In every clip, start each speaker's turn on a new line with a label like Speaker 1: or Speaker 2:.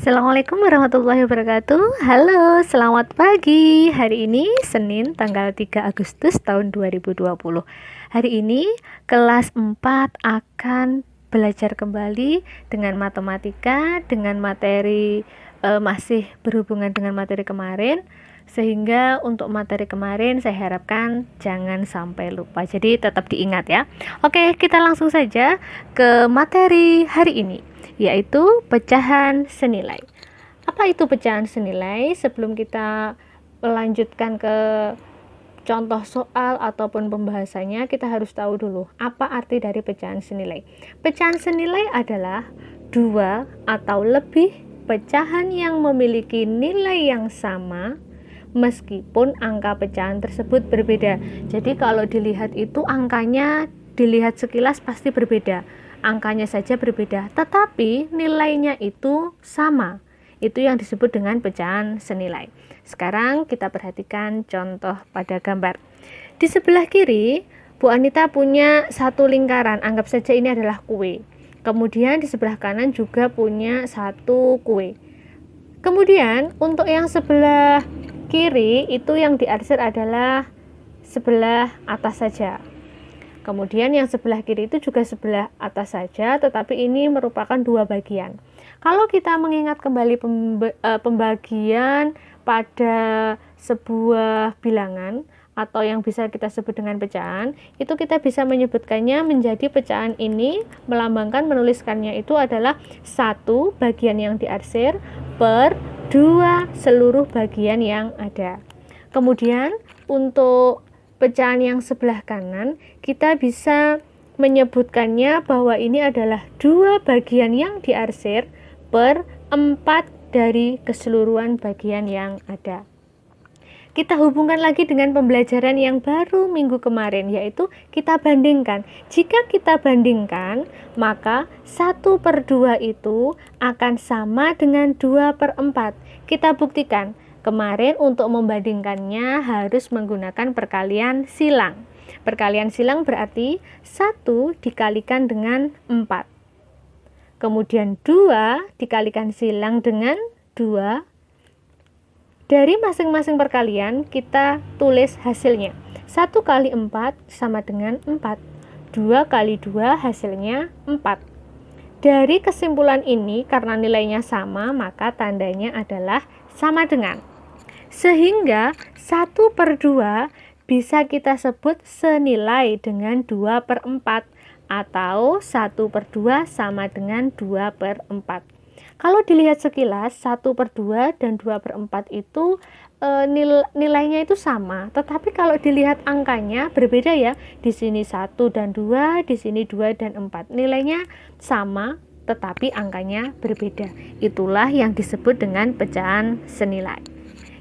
Speaker 1: Assalamualaikum warahmatullahi wabarakatuh. Halo, selamat pagi. Hari ini Senin tanggal 3 Agustus tahun 2020. Hari ini kelas 4 akan belajar kembali dengan matematika, dengan materi masih berhubungan dengan materi kemarin. Sehingga untuk materi kemarin saya harapkan jangan sampai lupa. Jadi tetap diingat ya. Oke, kita langsung saja ke materi hari ini, yaitu pecahan senilai. Apa itu pecahan senilai? Sebelum kita melanjutkan ke contoh soal ataupun pembahasannya, kita harus tahu dulu apa arti dari pecahan senilai. Pecahan senilai adalah dua atau lebih pecahan yang memiliki nilai yang sama meskipun angka pecahan tersebut berbeda. Jadi kalau dilihat itu angkanya, dilihat sekilas pasti berbeda, angkanya saja berbeda, tetapi nilainya itu sama. Itu yang disebut dengan pecahan senilai. Sekarang kita perhatikan contoh pada gambar. Di sebelah kiri, Bu Anita punya satu lingkaran, anggap saja ini adalah kue. Kemudian di sebelah kanan juga punya satu kue. Kemudian untuk yang sebelah kiri itu yang diarsir adalah sebelah atas saja. Kemudian yang sebelah kiri itu juga sebelah atas saja, tetapi ini merupakan dua bagian. Kalau kita mengingat kembali pembagian pada sebuah bilangan atau yang bisa kita sebut dengan pecahan, itu kita bisa menyebutkannya menjadi pecahan ini melambangkan, menuliskannya itu adalah satu bagian yang diarsir per dua seluruh bagian yang ada. Kemudian untuk pecahan yang sebelah kanan, kita bisa menyebutkannya bahwa ini adalah dua bagian yang diarsir per 4 dari keseluruhan bagian yang ada. Kita hubungkan lagi dengan pembelajaran yang baru minggu kemarin, yaitu kita bandingkan. Jika kita bandingkan, maka 1/2 itu akan sama dengan 2/4. Kita buktikan. Kemarin untuk membandingkannya harus menggunakan perkalian silang. Perkalian silang berarti 1 dikalikan dengan 4. Kemudian 2 dikalikan silang dengan 2. Dari masing-masing perkalian kita tulis hasilnya. 1 kali 4 sama dengan 4. 2 kali 2 hasilnya 4. Dari kesimpulan ini, karena nilainya sama, maka tandanya adalah sama dengan. Sehingga 1/2 bisa kita sebut senilai dengan 2/4 atau 1/2 sama dengan 2/4. Kalau dilihat sekilas 1/2 dan 2/4 itu nilainya itu sama, tetapi kalau dilihat angkanya berbeda ya. Di sini 1 dan 2, di sini 2 dan 4. Nilainya sama tetapi angkanya berbeda. Itulah yang disebut dengan pecahan senilai.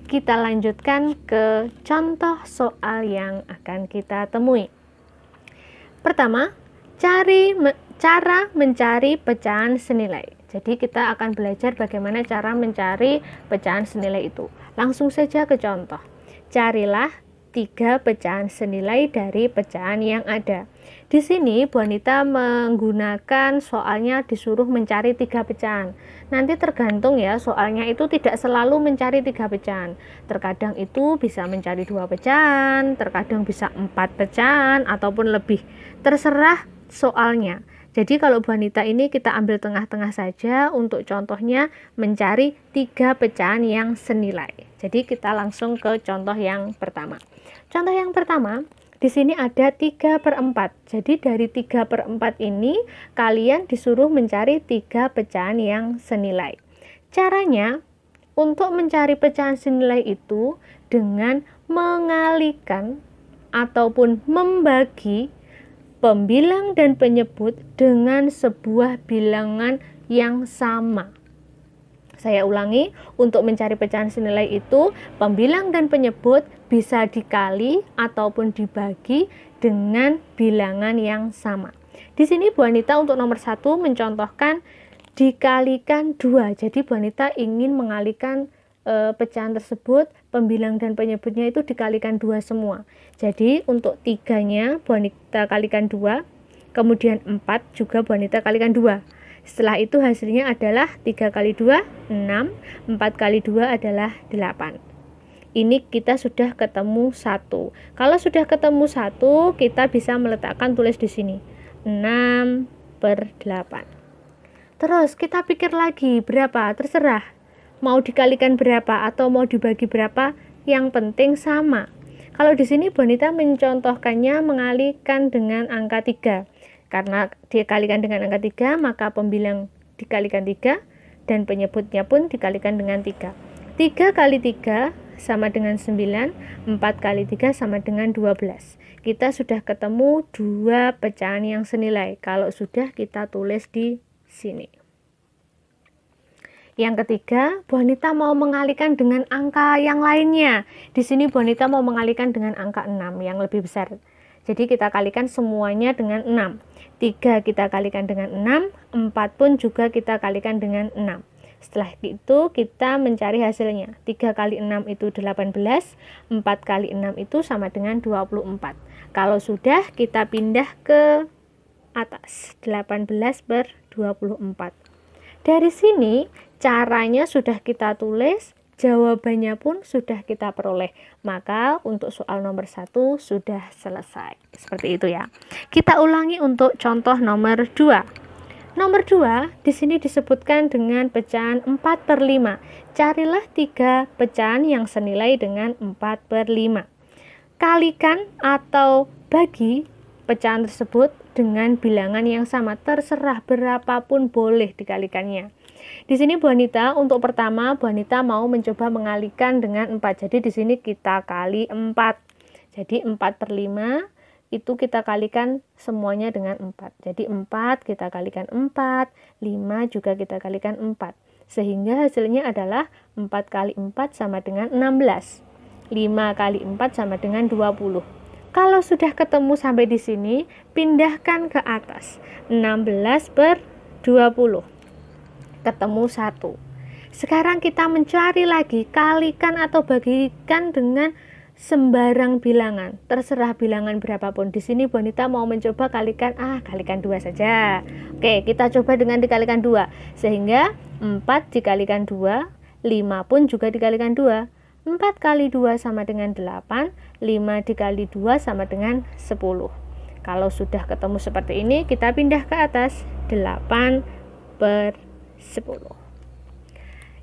Speaker 1: Kita lanjutkan ke contoh soal yang akan kita temui. Pertama, cara mencari pecahan senilai. Jadi kita akan belajar bagaimana cara mencari pecahan senilai itu. Langsung saja ke contoh. Carilah 3 pecahan senilai dari pecahan yang ada. Di sini Bu Anita menggunakan soalnya disuruh mencari 3 pecahan. Nanti tergantung ya, soalnya itu tidak selalu mencari 3 pecahan. Terkadang itu bisa mencari 2 pecahan, terkadang bisa 4 pecahan ataupun lebih. Terserah soalnya. Jadi kalau Bu Anita ini kita ambil tengah-tengah saja untuk contohnya mencari 3 pecahan yang senilai. Jadi kita langsung ke contoh yang pertama. Contoh yang pertama, di sini ada 3/4. Jadi dari 3/4 ini kalian disuruh mencari 3 pecahan yang senilai. Caranya untuk mencari pecahan senilai itu dengan mengalihkan ataupun membagi pembilang dan penyebut dengan sebuah bilangan yang sama. Saya ulangi, untuk mencari pecahan senilai itu pembilang dan penyebut bisa dikali ataupun dibagi dengan bilangan yang sama. Di sini Bu Anita untuk nomor 1 mencontohkan dikalikan 2. Jadi Bu Anita ingin mengalihkan pecahan tersebut, pembilang dan penyebutnya itu dikalikan 2 semua. Jadi untuk 3-nya Bu Anita kalikan 2, kemudian 4 juga Bu Anita kalikan 2. Setelah itu hasilnya adalah 3 kali 2, 6, 4 kali 2 adalah 8. Ini kita sudah ketemu 1. Kalau sudah ketemu 1, kita bisa meletakkan tulis di sini. 6/8. Terus kita pikir lagi berapa, terserah. Mau dikalikan berapa atau mau dibagi berapa, yang penting sama. Kalau di sini Bonita mencontohkannya mengalihkan dengan angka 3. Karena dikalikan dengan angka 3, maka pembilang dikalikan 3 dan penyebutnya pun dikalikan dengan 3. 3 kali 3 sama dengan 9, 4 kali 3 sama dengan 12. Kita sudah ketemu 2 pecahan yang senilai. Kalau sudah, kita tulis di sini. Yang ketiga, Bonita mau mengalihkan dengan angka yang lainnya. Di sini Bonita mau mengalihkan dengan angka 6 yang lebih besar. Jadi kita kalikan semuanya dengan 6. 3 kita kalikan dengan 6, 4 pun juga kita kalikan dengan 6. Setelah itu kita mencari hasilnya. 3 kali 6 itu 18, 4 kali 6 itu sama dengan 24. Kalau sudah, kita pindah ke atas, 18/24. Dari sini caranya sudah kita tulis, jawabannya pun sudah kita peroleh. Maka untuk soal nomor 1 sudah selesai. Seperti itu ya. Kita ulangi untuk contoh nomor 2. Nomor 2 di sini disebutkan dengan pecahan 4/5. Carilah 3 pecahan yang senilai dengan 4/5. Kalikan atau bagi pecahan tersebut dengan bilangan yang sama, terserah berapapun boleh dikalikannya. Di sini Bonita untuk pertama Bonita mau mencoba mengalihkan dengan 4. Jadi di sini kita kali 4. Jadi 4/5 itu kita kalikan semuanya dengan 4. Jadi 4 kita kalikan 4, 5 juga kita kalikan 4. Sehingga hasilnya adalah 4 kali 4 sama dengan 16. 5 kali 4 sama dengan 20. Kalau sudah ketemu sampai di sini, pindahkan ke atas. 16/20. Ketemu 1. Sekarang kita mencari lagi, kalikan atau bagikan dengan sembarang bilangan, terserah bilangan berapapun. Di sini Bonita mau mencoba kalikan 2 saja. Oke, kita coba dengan dikalikan 2. Sehingga 4 dikalikan 2, 5 pun juga dikalikan 2. 4 kali 2 sama dengan 8, 5 dikali 2 sama dengan 10. Kalau sudah ketemu seperti ini, kita pindah ke atas, 8/10.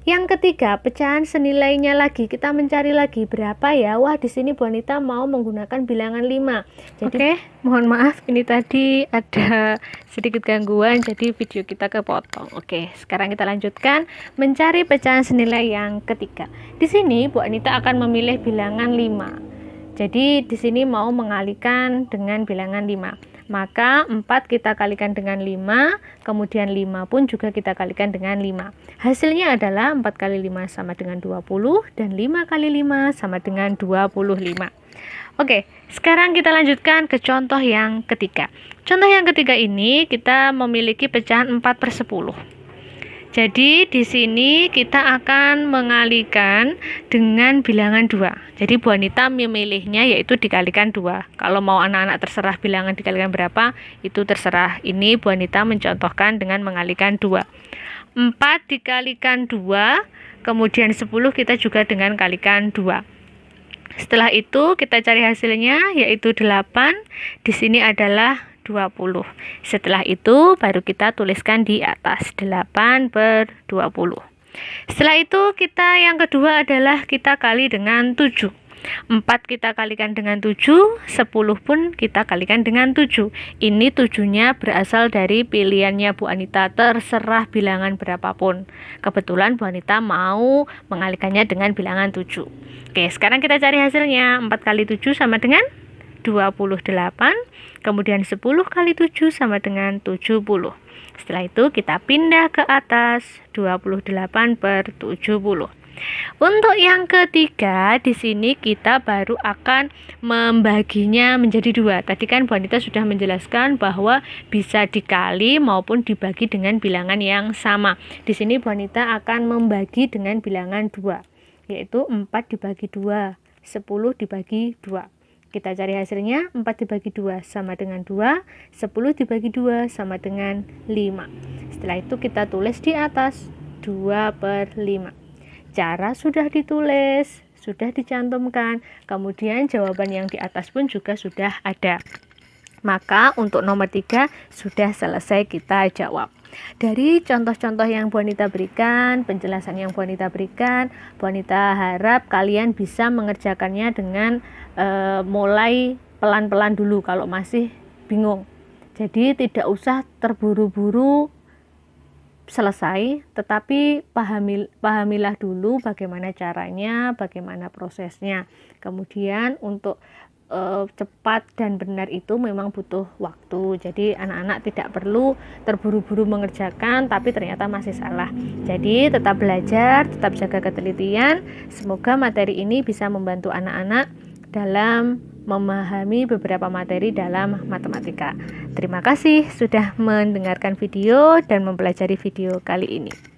Speaker 1: Yang ketiga, pecahan senilainya lagi. Kita mencari lagi berapa ya? Wah, di sini Bonita mau menggunakan bilangan 5. Jadi, mohon maaf ini tadi ada sedikit gangguan, jadi video kita kepotong. Oke, sekarang kita lanjutkan mencari pecahan senilai yang ketiga. Di sini Bu Anita akan memilih bilangan 5. Jadi di sini mau mengalihkan dengan bilangan 5. Maka 4 kita kalikan dengan 5, kemudian 5 pun juga kita kalikan dengan 5. Hasilnya adalah 4 kali 5 sama dengan 20 dan 5 kali 5 sama dengan 25. Oke, sekarang kita lanjutkan ke contoh yang ketiga. Contoh yang ketiga ini kita memiliki pecahan 4/10. Jadi di sini kita akan mengalihkan dengan bilangan 2. Jadi Bu Anita memilihnya yaitu dikalikan 2. Kalau mau anak-anak terserah bilangan dikalikan berapa, itu terserah. Ini Bu Anita mencontohkan dengan mengalihkan 2. 4 dikalikan 2, kemudian 10 kita juga dengan kalikan 2. Setelah itu kita cari hasilnya yaitu 8. Di sini adalah 20. Setelah itu baru kita tuliskan di atas 8/20. Setelah itu kita yang kedua adalah kita kali dengan 7. 4 kita kalikan dengan 7, 10 pun kita kalikan dengan 7. Ini 7-nya berasal dari pilihannya Bu Anita, terserah bilangan berapapun. Kebetulan Bu Anita mau mengalihkannya dengan bilangan 7. Oke, sekarang kita cari hasilnya. 4 kali 7 sama dengan 28, kemudian 10 kali 7 sama dengan 70. Setelah itu kita pindah ke atas, 28/70. Untuk yang ketiga, di sini kita baru akan membaginya menjadi 2. Tadi kan Bu Anita sudah menjelaskan bahwa bisa dikali maupun dibagi dengan bilangan yang sama. Di sini Bu Anita akan membagi dengan bilangan 2, yaitu 4 dibagi 2, 10 dibagi 2. Kita cari hasilnya, 4 dibagi 2 sama dengan 2, 10 dibagi 2 sama dengan 5. Setelah itu kita tulis di atas 2/5. Cara sudah ditulis, sudah dicantumkan, kemudian jawaban yang di atas pun juga sudah ada. Maka untuk nomor 3 sudah selesai kita jawab. Dari contoh-contoh yang Bu Anita berikan, penjelasan yang Bu Anita berikan, Bu Anita harap kalian bisa mengerjakannya dengan mulai pelan-pelan dulu kalau masih bingung. Jadi tidak usah terburu-buru selesai, tetapi pahamilah dulu bagaimana caranya, bagaimana prosesnya. Kemudian untuk cepat dan benar itu memang butuh waktu. Jadi anak-anak tidak perlu terburu-buru mengerjakan tapi ternyata masih salah. Jadi tetap belajar, tetap jaga ketelitian. Semoga materi ini bisa membantu anak-anak dalam memahami beberapa materi dalam matematika. Terima kasih sudah mendengarkan video dan mempelajari video kali ini.